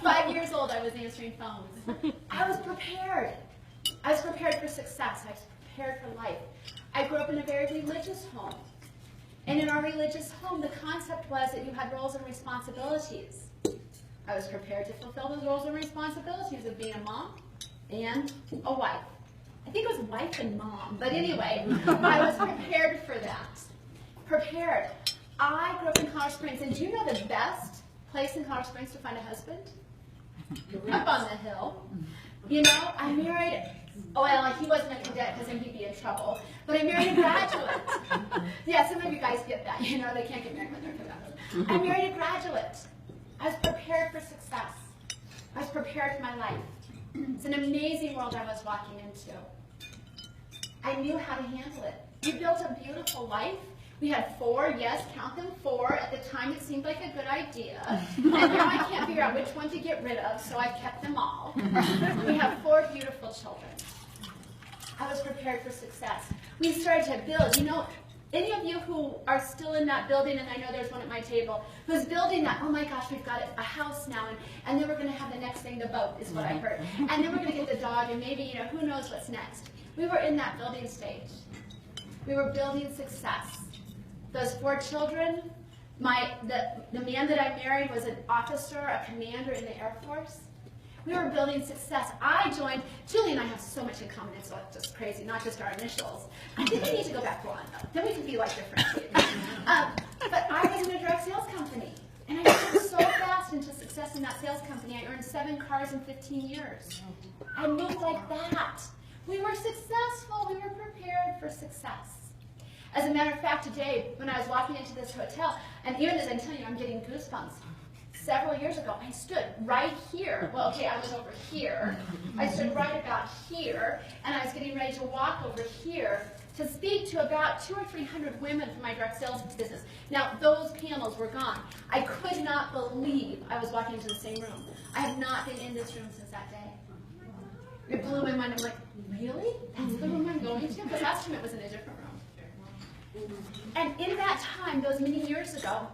5 years old, I was answering phones. I was prepared. I was prepared for success. I was prepared for life. I grew up in a very religious home. And in our religious home, the concept was that you had roles and responsibilities. I was prepared to fulfill those roles and responsibilities of being a mom and a wife. I think it was wife and mom, but anyway, I was prepared for that. Prepared. I grew up in Colorado Springs, and do you know the best place in Colorado Springs to find a husband? Up on the hill. You know, I married, oh, well, he wasn't a cadet because then he'd be in trouble, but I married a graduate. Yeah, some of you guys get that, you know, they can't get married when they're cadets. I married a graduate. I was prepared for success. I was prepared for my life. It's an amazing world I was walking into. I knew how to handle it. We built a beautiful life. We had 4, yes, count them 4. At the time it seemed like a good idea. And now I can't figure out which one to get rid of, so I've kept them all. We have 4 beautiful children. I was prepared for success. We started to build. You know, any of you who are still in that building, and I know there's one at my table, who's building that, oh my gosh, we've got a house now, and then we're going to have the next thing, the boat, is what I heard. And then we're going to get the dog, and maybe, you know, who knows what's next. We were in that building stage. We were building success. Those 4 children, the man that I married was an officer, a commander in the Air Force. We were building success. I joined, Julie and I have so much in common, it's just crazy, not just our initials. I think we need to go back one, though. Then we can be like differentiated. But I was in a direct sales company, and I got so fast into success in that sales company. I earned 7 cars in 15 years. I moved like that. We were successful. We were prepared for success. As a matter of fact, today, when I was walking into this hotel, and even as I'm telling you, I'm getting goosebumps. Several years ago, I stood right here. Well, okay, I was over here. I stood right about here, and I was getting ready to walk over here to speak to about 200 or 300 women from my direct sales business. Now, those panels were gone. I could not believe I was walking into the same room. I have not been in this room since that day. It blew my mind. I'm like, really? That's the room I'm going to? Because last time it was in a different room. And in that time, those many years ago,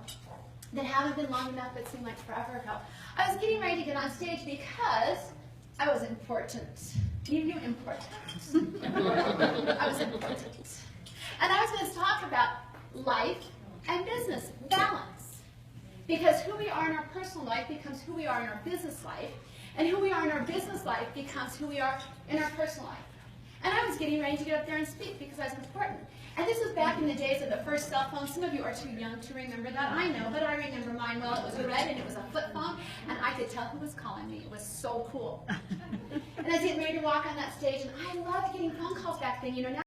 that haven't been long enough, it seemed like forever ago, I was getting ready to get on stage because I was important. You knew important. I was important. And I was going to talk about life and business, balance. Because who we are in our personal life becomes who we are in our business life, and who we are in our business life becomes who we are in our personal life. And I was getting ready to get up there and speak because I was important. And this was back in the days of the first cell phone. Some of you are too young to remember that. I know, but I remember mine well. It was red and it was a flip phone, and I could tell who was calling me. It was so cool. And I was getting ready to walk on that stage, and I loved getting phone calls back then. You know, now